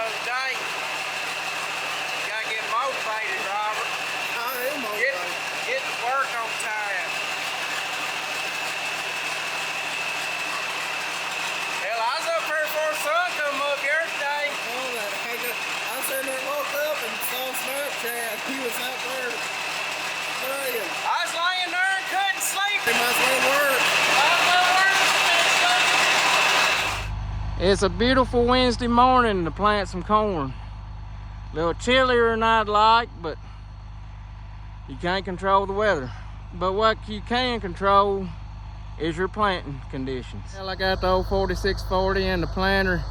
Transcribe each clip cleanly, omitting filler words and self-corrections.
of the day. You gotta get motivated, Robert. I am motivated. Get to work on time. Hell, I was up here before the sun come up yesterday. Oh, that hanger. I was sitting there, woke up and saw Snapchat. He was out there praying. I was laying there and couldn't sleep. He must well work. It's a beautiful Wednesday morning to plant some corn. A little chillier than I'd like, but you can't control the weather. But what you can control is your planting conditions. Well, I got the old 4640 and the planter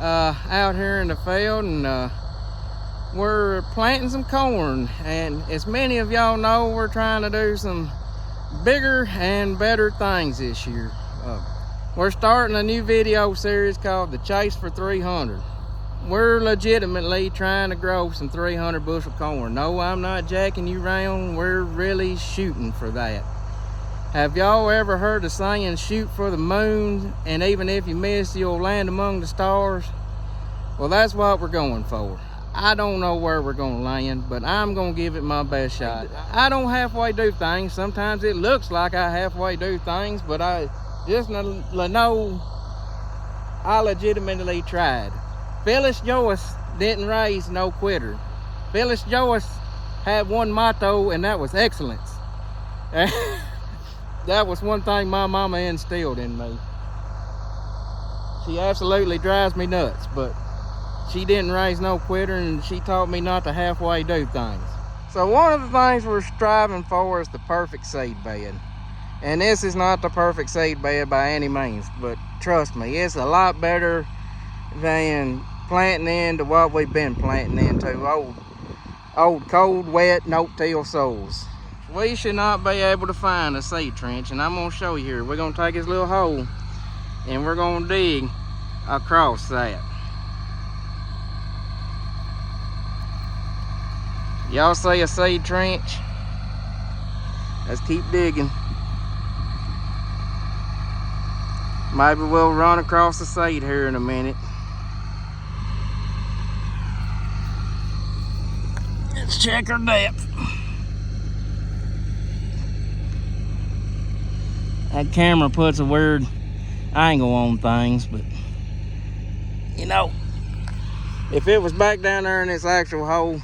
out here in the field, and we're planting some corn. And as many of y'all know, we're trying to do some bigger and better things this year. We're starting a new video series called The Chase for 300. We're legitimately trying to grow some 300 bushel corn. No, I'm not jacking you around. We're really shooting for that. Have y'all ever heard the saying, shoot for the moon, and even if you miss, you'll land among the stars? Well, that's what we're going for. I don't know where we're gonna land, but I'm gonna give it my best shot. I don't halfway do things. Sometimes it looks like I halfway do things, but I just know I legitimately tried. Phyllis Joyce didn't raise no quitter. Phyllis Joyce had one motto, and that was excellence. That was one thing my mama instilled in me. She absolutely drives me nuts, but she didn't raise no quitter, and she taught me not to halfway do things. So one of the things we're striving for is the perfect seed bed. And this is not the perfect seed bed by any means, but trust me, it's a lot better than planting into what we've been planting into, old cold, wet, no-till soils. We should not be able to find a seed trench, and I'm gonna show you here. We're gonna take this little hole and we're gonna dig across that. Y'all see a seed trench? Let's keep digging. Maybe we'll run across the seed here in a minute. Let's check our depth. That camera puts a weird angle on things, but you know, if it was back down there in this actual hole,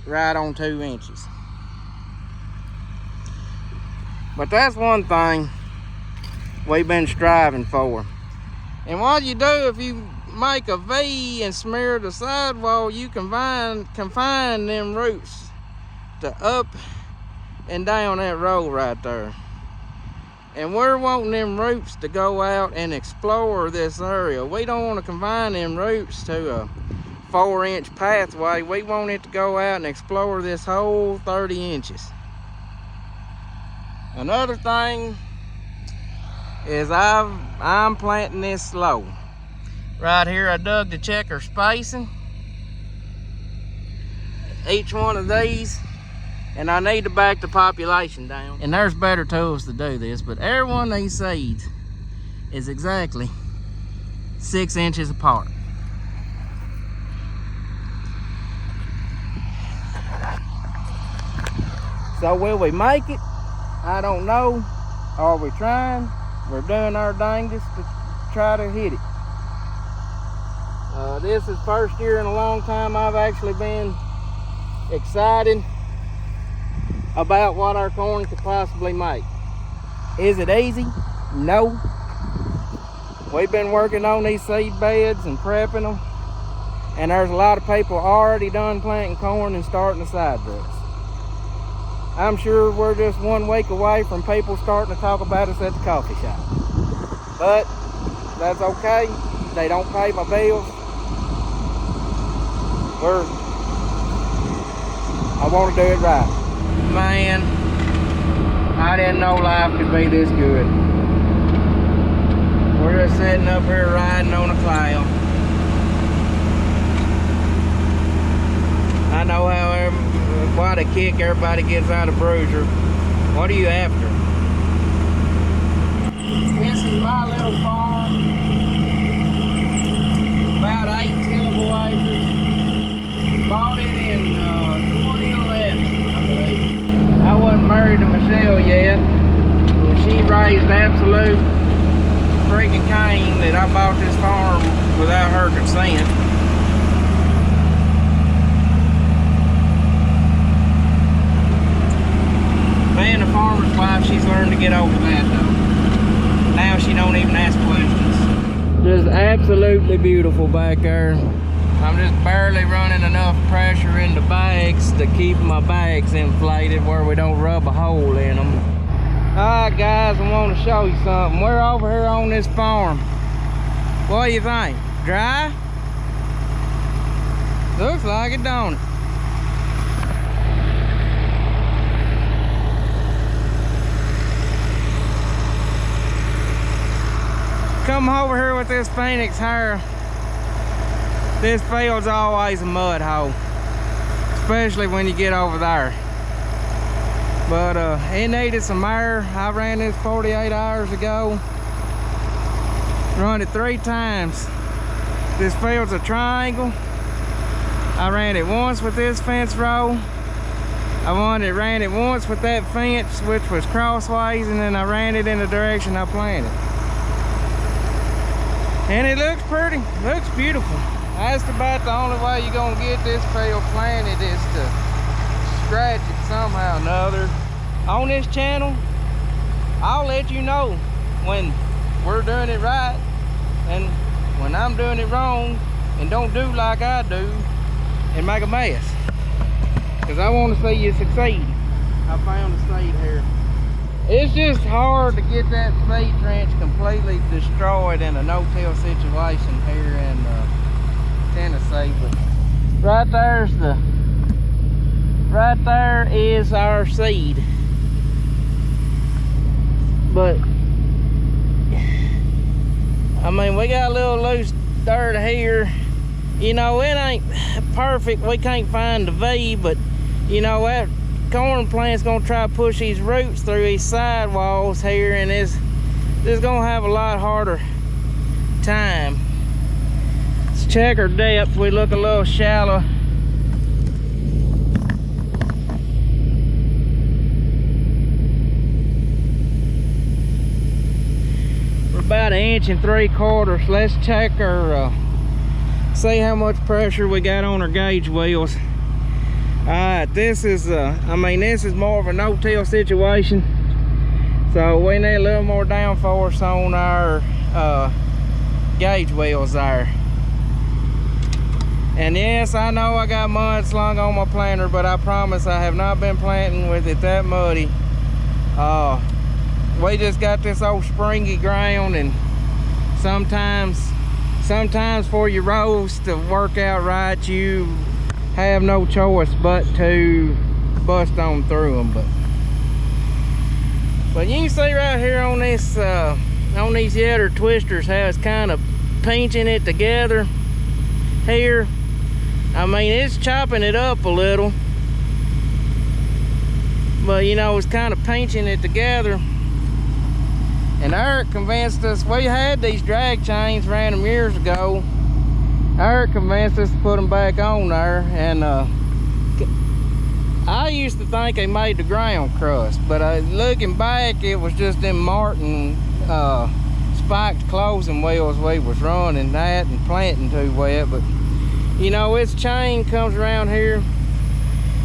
right on 2 inches. But that's one thing we've been striving for. And what you do, if you make a V and smear the sidewall, you confine them roots to up and down that row right there. And we're wanting them roots to go out and explore this area. We don't want to confine them roots to a 4-inch pathway. We want it to go out and explore this whole 30 inches. Another thing is I'm planting this slow. Right here I dug the checker spacing. Each one of these, and I need to back the population down. And there's better tools to do this, but every one of these seeds is exactly 6 inches apart. So will we make it? I don't know. Are we trying? We're doing our dangest to try to hit it. This is first year in a long time I've actually been excited about what our corn could possibly make. Is it easy? No. We've been working on these seed beds and prepping them, and there's a lot of people already done planting corn and starting the side dress. I'm sure we're just 1 week away from people starting to talk about us at the coffee shop. But that's okay. They don't pay my bills. I want to do it right. Man, I didn't know life could be this good. We're just sitting up here riding on a cloud. I know how what a kick everybody gets out of Bruiser. What are you after? This is my little farm. About 8 tillable acres. sugarcane that I bought this farm without her consent. Being a farmer's wife, she's learned to get over that though. Now she don't even ask questions. Just absolutely beautiful back there. I'm just barely running enough pressure in the bags to keep my bags inflated where we don't rub a hole in them. Alright guys, I want to show you something. We're over here on this farm. What do you think? Dry? Looks like it, don't it? Come over here with this Phoenix hair. This field's always a mud hole, especially when you get over there. But it needed some air. I ran this 48 hours ago. Run it 3 times. This field's a triangle. I ran it once with this fence row. I ran it once with that fence, which was crossways, and then I ran it in the direction I planted. And it looks pretty, looks beautiful. That's about the only way you're gonna get this field planted is to scratch it somehow or another. On this channel, I'll let you know when we're doing it right and when I'm doing it wrong and don't do like I do and make a mess. Because I want to see you succeed. I found a seed here. It's just hard to get that seed trench completely destroyed in a no-till situation here in Tennessee. But right there is our seed. But I mean, we got a little loose dirt here. You know, it ain't perfect. We can't find the V, but you know that corn plant's gonna try to push these roots through these sidewalls here, and it's gonna have a lot harder time. Let's check our depth. We look a little shallow. We're about 1 3/4. Let's check our see how much pressure we got on our gauge wheels. Alright, this is this is more of a no-till situation, so we need a little more downforce on our gauge wheels there. And yes, I know I got mud slung on my planter, but I promise I have not been planting with it that muddy. We just got this old springy ground, and sometimes for your rows to work out right, you have no choice but to bust on through them. But you can see right here on this on these yetter twisters how it's kind of pinching it together here. I mean, it's chopping it up a little, but you know, it's kind of pinching it together. And Eric convinced us, we had these drag chains, ran them years ago. Eric convinced us to put them back on there, and I used to think they made the ground crust, but looking back, it was just them Martin spiked closing wheels we was running that and planting too wet. But you know, its chain comes around here.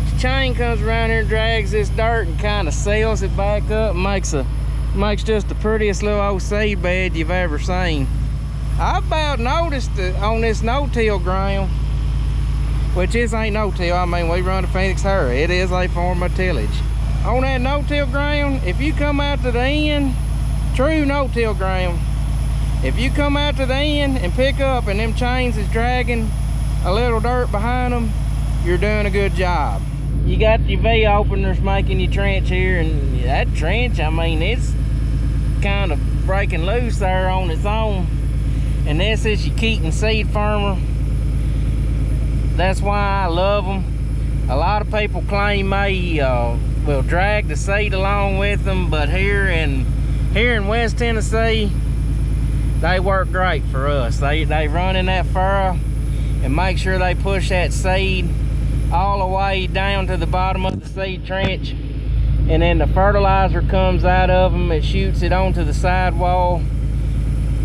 Its chain comes around here and drags this dirt and kind of seals it back up and makes just the prettiest little old seed bed you've ever seen. I about noticed that on this no-till ground, which this ain't no-till, I mean, we run a Phoenix hair. It is a form of tillage. On that no-till ground, if you come out to the end, true no-till ground, if you come out to the end and pick up and them chains is dragging a little dirt behind them, you're doing a good job. You got your V openers making your trench here, and that trench, I mean, it's kind of breaking loose there on its own. And this is your Keaton seed firmer. That's why I love them. A lot of people claim they will drag the seed along with them, but here in West Tennessee, they work great for us. They run in that furrow and make sure they push that seed all the way down to the bottom of the seed trench, and then the fertilizer comes out of them. It shoots it onto the sidewall.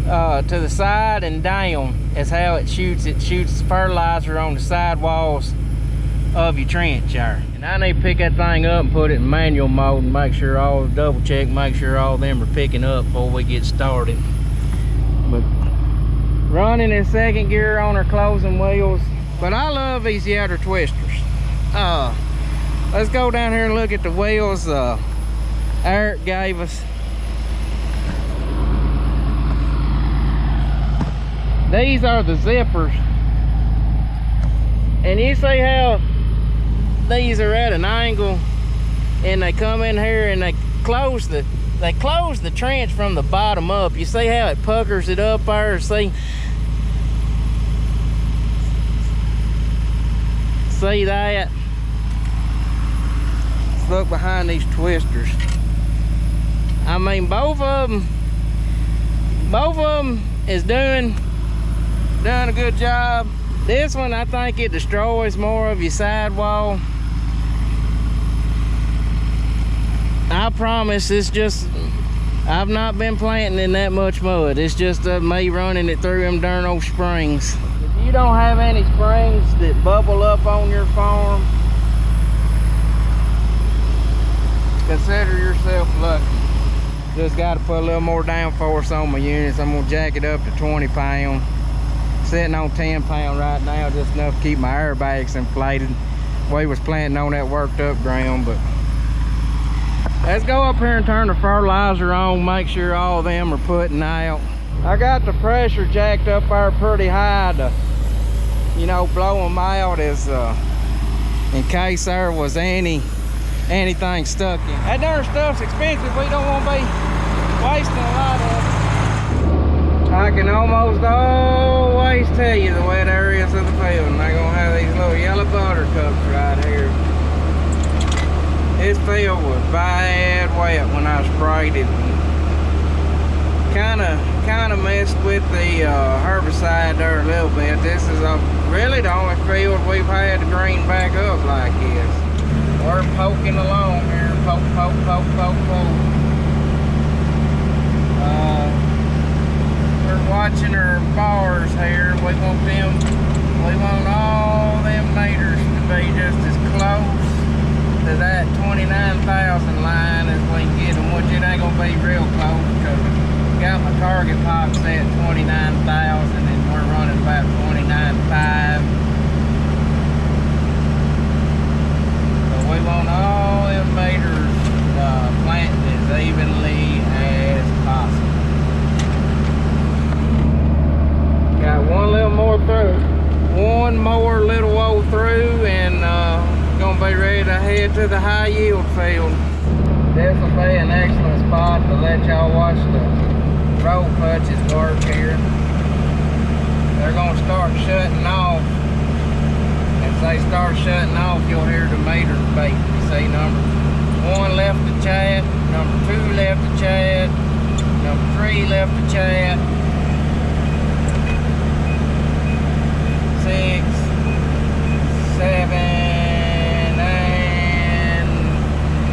to the side and down is how it shoots. It shoots fertilizer on the side walls of your trench there. And I need to pick that thing up and put it in manual mode and make sure double check, make sure all of them are picking up before we get started. But running in second gear on our closing wheels. But I love these Yatter twisters. Let's go down here and look at the wheels Eric gave us. These are the zippers. And you see how these are at an angle, and they come in here and they close the trench from the bottom up. You see how it puckers it up there? See that? Let's look behind these twisters. I mean, both of them is doing a good job. This one, I think it destroys more of your sidewall. I promise, it's just, I've not been planting in that much mud. It's just me running it through them darn old springs. If you don't have any springs that bubble up on your farm, consider yourself lucky. Just got to put a little more downforce on my units. I'm gonna jack it up to 20 pound. Sitting on 10 pound right now, just enough to keep my airbags inflated. We was planting on that worked up ground, but let's go up here and turn the fertilizer on, make sure all of them are putting out. I got the pressure jacked up there pretty high to, you know, blow them out as in case there was anything stuck in. That darn stuff's expensive. We don't want to be wasting a lot of it. I can almost always tell you the wet areas of the field, and they're gonna have these little yellow buttercups right here. This field was bad wet when I sprayed it. Kind of messed with the herbicide there a little bit. This is really the only field we've had to green back up like this. We're poking along here, poke. We're watching our bars here. We want all them meters to be just as close to that 29,000 line as we can get them, which it ain't gonna be real close because I got my target pop set at 29,000 and we're running about 29.5. So we want all them meters planted as evenly as possible. Got one more little old through, and gonna be ready to head to the high yield field. This will be an excellent spot to let y'all watch the roll punches work here. They're gonna start shutting off. As they start shutting off, you'll hear the meters beep. You see number 1 left the chat, number 2 left the chat, number 3 left the chat. 6, 7, and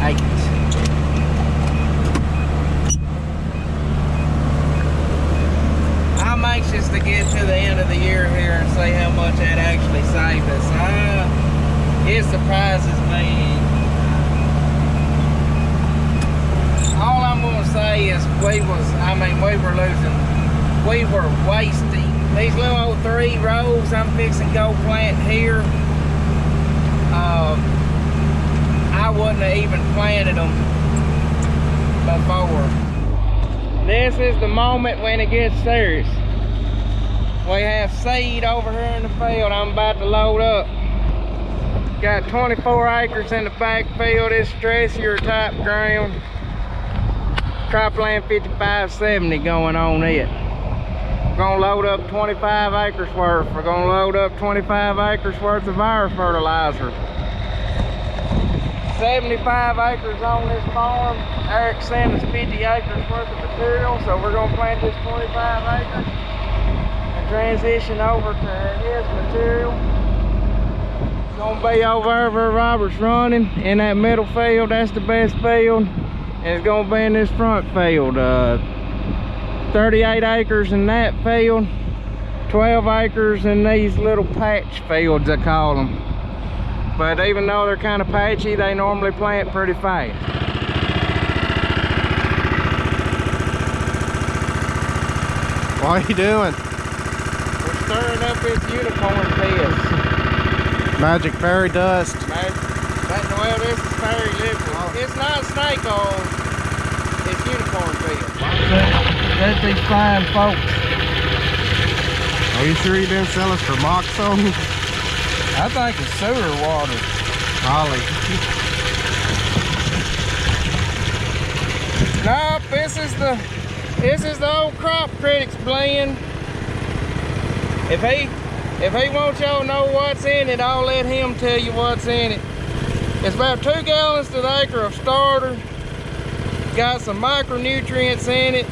8. I'm anxious to get to the end of the year here and see how much that actually saved us. It surprises me. All I'm gonna say is we were wasting. These little old 3 rows I'm fixing to go plant here, I wouldn't have even planted them before. This is the moment when it gets serious. We have seed over here in the field I'm about to load up. Got 24 acres in the backfield. It's stressier type ground. Cropland 5570 going on it. We're gonna load up 25 acres worth. We're gonna load up 25 acres worth of our fertilizer. 75 acres on this farm. Eric sent us 50 acres worth of material, so we're gonna plant this 25 acres and transition over to his material. It's gonna be over there where Robert's running in that middle field. That's the best field. And it's gonna be in this front field. 38 acres in that field, 12 acres in these little patch fields, I call them. But even though they're kind of patchy, they normally plant pretty fast. What are you doing? We're stirring up this unicorn piss. Magic fairy dust. Well, this is fairy liquid. It's not snake oil, it's unicorn piss. That's these fine folks. Are you sure you didn't sell us for Moxon? I think it's sewer water. Probably. Nope, this is the old Crop Critics blend. If he wants y'all to know what's in it, I'll let him tell you what's in it. It's about 2 gallons to the acre of starter. Got some micronutrients in it,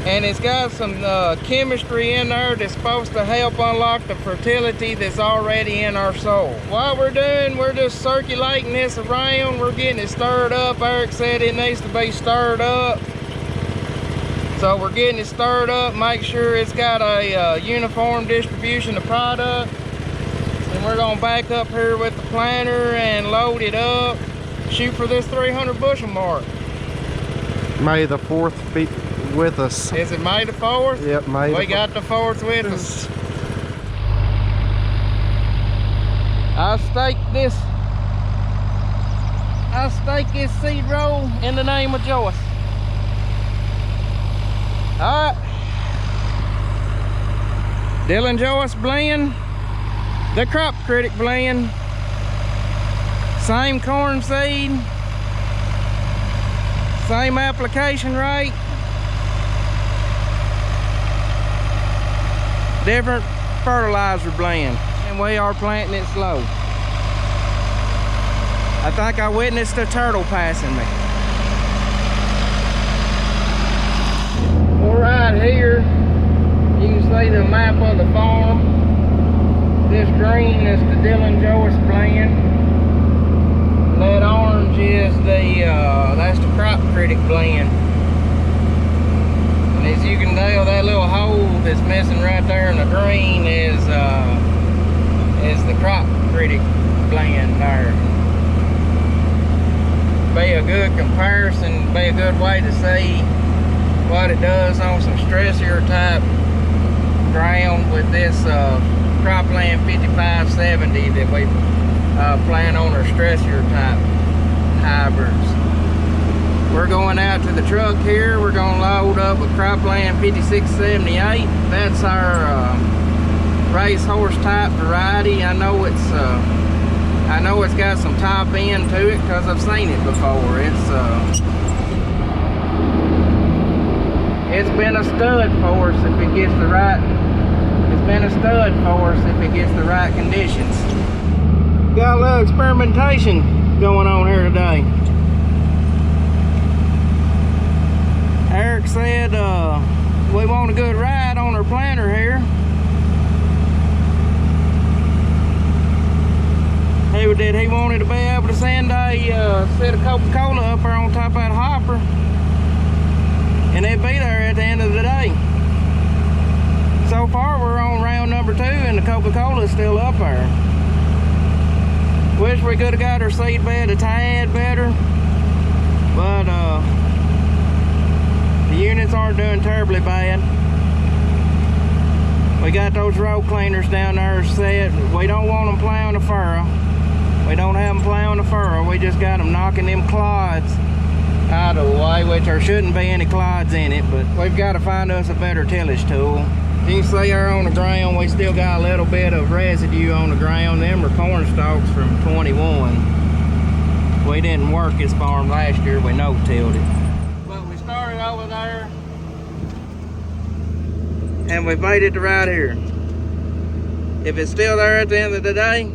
and it's got some chemistry in there that's supposed to help unlock the fertility that's already in our soil. What we're doing, we're just circulating this around. We're getting it stirred up. Eric said it needs to be stirred up. So we're getting it stirred up, make sure it's got a uniform distribution of product. And we're gonna back up here with the planter and load it up, shoot for this 300 bushel mark. May the 4th be with us. Is it May the 4th? Yep, May the 4th. We got the 4th with us. I stake this seed roll in the name of Joyce. All right. Dylan Joyce blend, the Crop Critic blend, same corn seed, same application rate, different fertilizer blend, and we are planting it slow. I think I witnessed a turtle passing me. Well, right here, you can see the map of the farm. This green is the Dylan Joyce blend. That orange is that's the Crop Critic blend. And as you can tell, that little hole that's missing right there in the green is the Crop Critic blend there. Be a good comparison, be a good way to see what it does on some stressier type ground with this Cropland 5570 that we plant on our stressier type hybrids. We're going out to the truck here. We're going to load up with Cropland 5678. That's our racehorse type variety. I know it's got some top end to it because I've seen it before. It's been a stud for us if it gets the right. It's been a stud for us if it gets the right conditions. Got a little experimentation going on here today. Eric said we want a good ride on our planter here. He wanted to be able to send a set of Coca-Cola up there on top of that hopper, and it'd be there at the end of the day. So far we're on round number 2 and the Coca-Cola is still up there. Wish we could have got our seed bed a tad better, but the units aren't doing terribly bad. We got those road cleaners down there set. We don't want them plowing the furrow. We don't have them plowing the furrow. We just got them knocking them clods out of the way, which there shouldn't be any clods in it, but we've got to find us a better tillage tool. You can see there on the ground, we still got a little bit of residue on the ground. Them are corn stalks from 21. We didn't work this farm last year, we no-tilled it. But we started over there, and we made it to right here. If it's still there at the end of the day,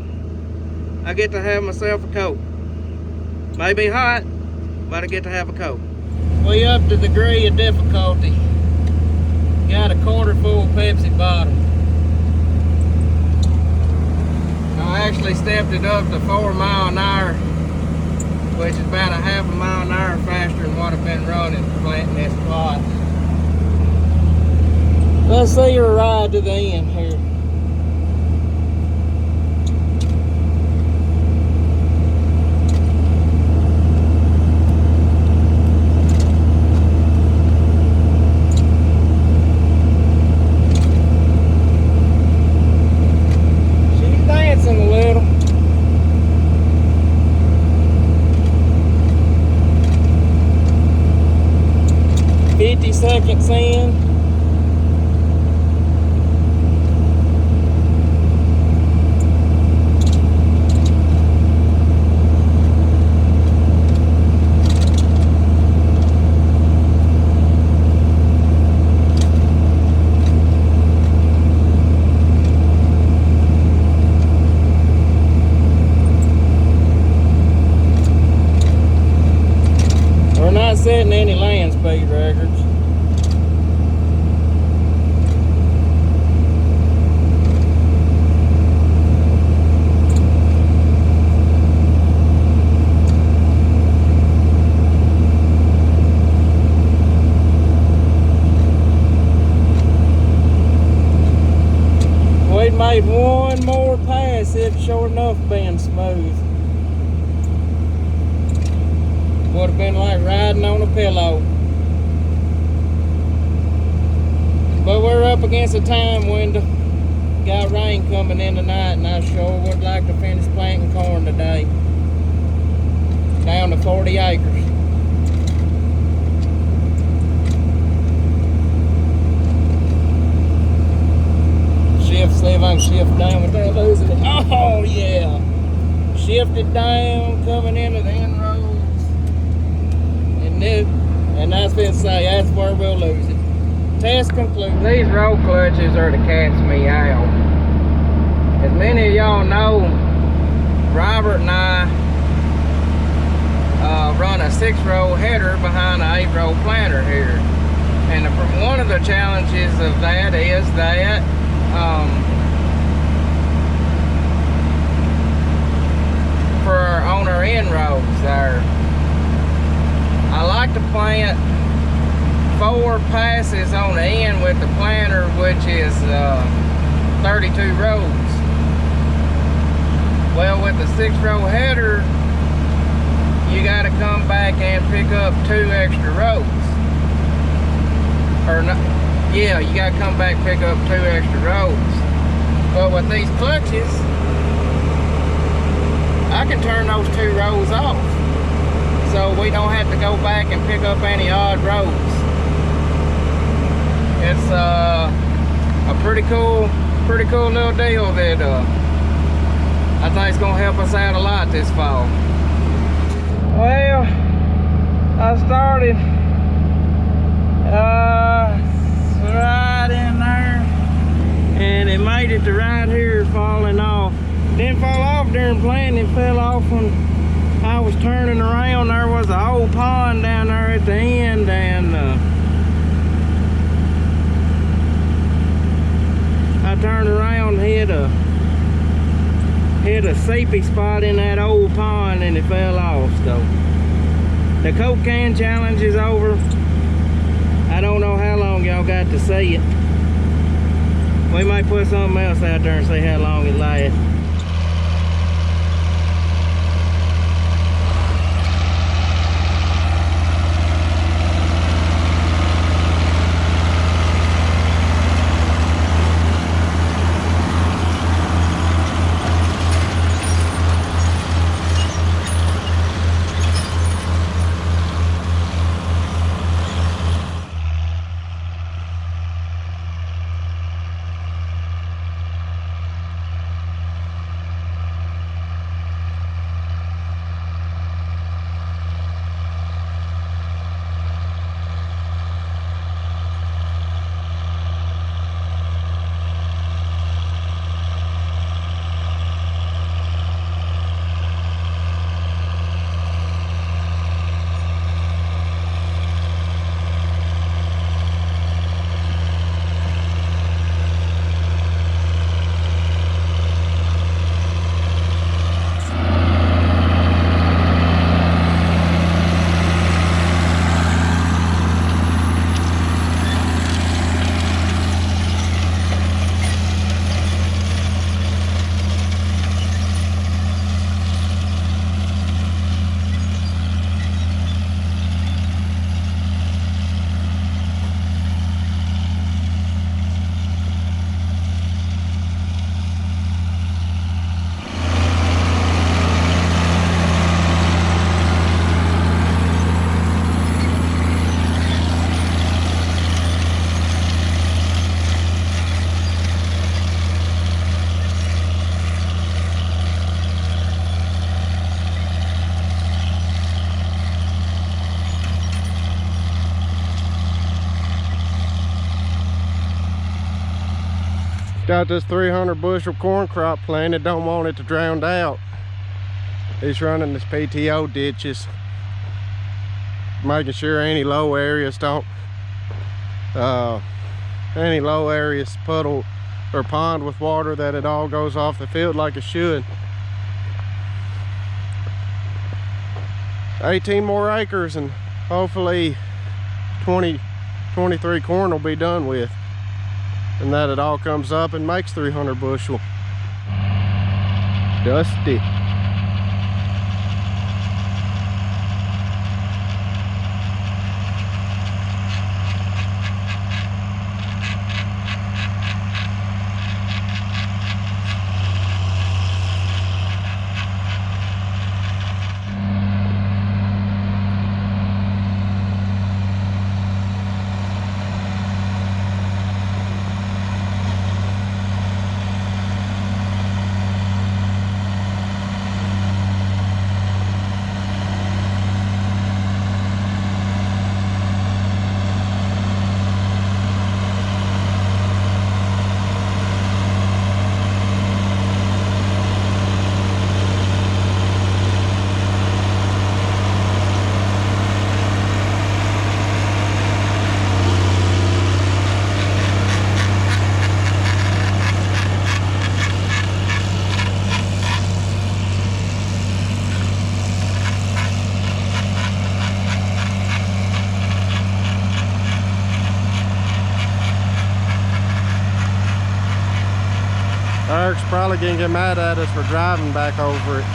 I get to have myself a Coke. May be hot, but I get to have a Coke. We upped the degree of difficulty. Got a quarter full Pepsi bottle. I actually stepped it up to 4 miles an hour, which is about a half a mile an hour faster than what I've been running planting this plot. Let's see her ride to the end here. She's dancing a little. Seconds in. We're not setting any land speed records. Made one more pass, it's sure enough being smooth. Would have been like riding on a pillow. But we're up against a time window. Got rain coming in tonight, and I sure would like to finish planting corn today. Down to 40 acres. See if I can shift down without losing it. Oh yeah! Shift it down, coming into the in-rows. And that's been say, that's where we'll lose it. Test concluded. These row clutches are to catch me out. As many of y'all know, Robert and I run a 6-row header behind an 8-row planter here. And one of the challenges of that is that on our in-rows there, I like to plant 4 passes on the end with the planter, which is 32 rows. Well, with the 6-row header, you got to come back and pick up 2 extra rows. Or not, yeah, you got to come back and pick up 2 extra rows. But with these clutches, I can turn those 2 rows off, so we don't have to go back and pick up any odd rows. It's a pretty cool little deal that I think it's gonna help us out a lot this fall. Well, I started right in there, and it made it to right here falling off. Didn't fall off during planting, it fell off when I was turning around. There was an old pond down there at the end, and I turned around, hit a seepy spot in that old pond, and it fell off. So the Coke can challenge is over. I don't know how long y'all got to see it. We might put something else out there and see how long it lasts. Got this 300 bushel corn crop planted, don't want it to drown out. He's running his PTO ditches, making sure any low areas don't, any low areas puddle or pond with water, that it all goes off the field like it should. 18 more acres and hopefully 23 corn will be done with, and that it all comes up and makes 300 bushel. Dusty. Eric's probably gonna get mad at us for driving back over it.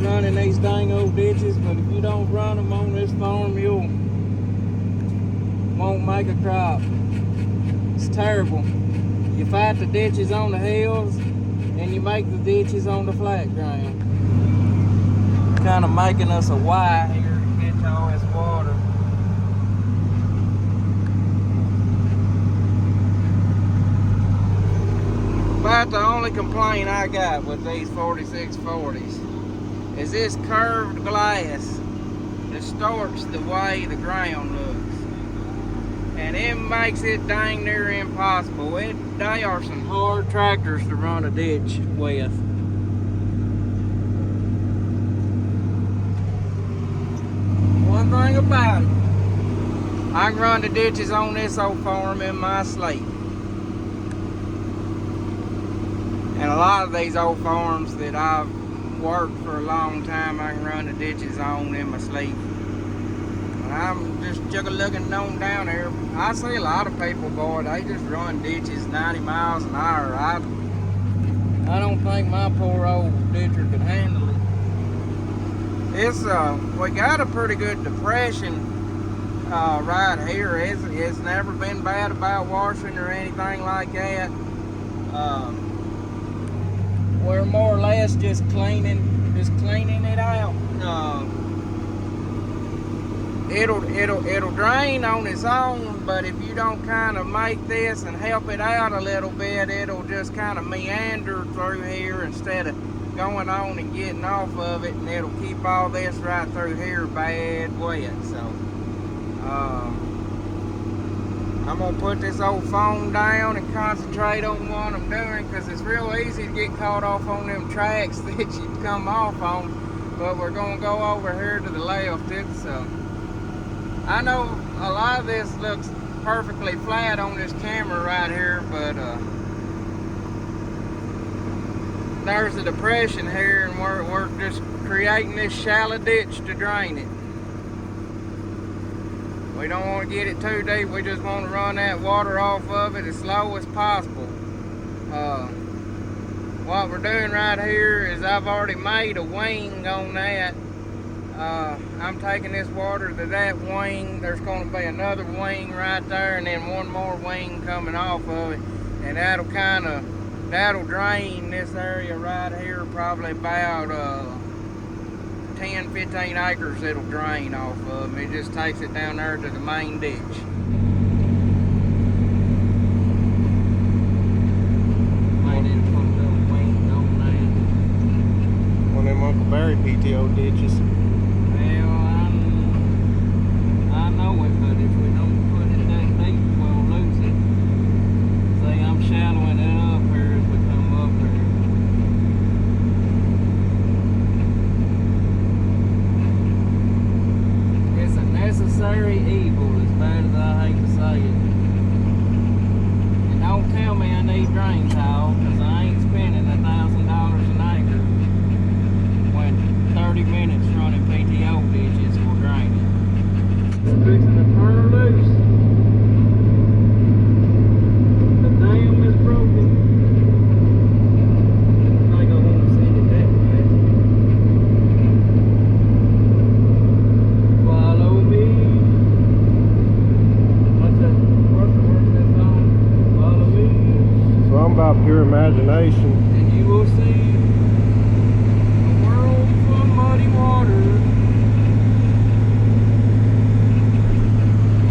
Running these dang old ditches, but if you don't run them on this farm, you won't make a crop. It's terrible. You fight the ditches on the hills and you make the ditches on the flat ground. Kind of making us a Y here to get to all this water. About the only complaint I got with these 4640s is this curved glass distorts the way the ground looks, and it makes it dang near impossible. They are some hard tractors to run a ditch with. One thing about it, I can run the ditches on this old farm in my sleep. And a lot of these old farms that I've worked for a long time, I can run the ditches on in my sleep. And I'm just looking on down there. I see a lot of people, boy, they just run ditches 90 miles an hour. I don't think my poor old ditcher could handle it. It's we got a pretty good depression right here. It's never been bad about washing or anything like that. We're more or less just cleaning it out. It'll drain on its own, but if you don't kind of make this and help it out a little bit, it'll just kind of meander through here instead of going on and getting off of it, and it'll keep all this right through here bad wet. So I'm gonna put this old phone down and concentrate on what I'm doing, because it's real easy to get caught off on them tracks that you come off on. But we're gonna go over here to the left. I know a lot of this looks perfectly flat on this camera right here, but there's a depression here, and we're just creating this shallow ditch to drain it. We don't want to get it too deep. We just want to run that water off of it as slow as possible. what we're doing right here is I've already made a wing on that. I'm taking this water to that wing. There's going to be another wing right there, and then one more wing coming off of it, and that'll drain this area right here, probably about 10-15 acres it'll drain off of. It just takes it down there to the main ditch. Might need to put a little wing on that. One of them Uncle Barry PTO ditches. Well, I know it, but if we don't put it that deep, we'll lose it. See, I'm shallowing it up here as we come up there. It's a necessary evil, as bad as I hate to say it. And don't tell me I need drain tile, because I ain't spending $1,000 an acre when 30 minutes running PTO ditches will drain it. It's fixing to turn her loose. The dam is broken. I think I won't send it that fast. Follow me. What's the word that song? Follow me. So I'm about pure imagination. And you will see a world full of muddy water.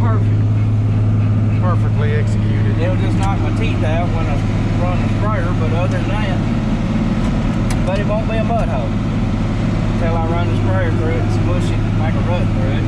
Perfect. Perfectly executed. It'll just knock my teeth out when I run the sprayer, but other than that, but it won't be a mud hole until I run the sprayer through it and smush it, make a rut through it.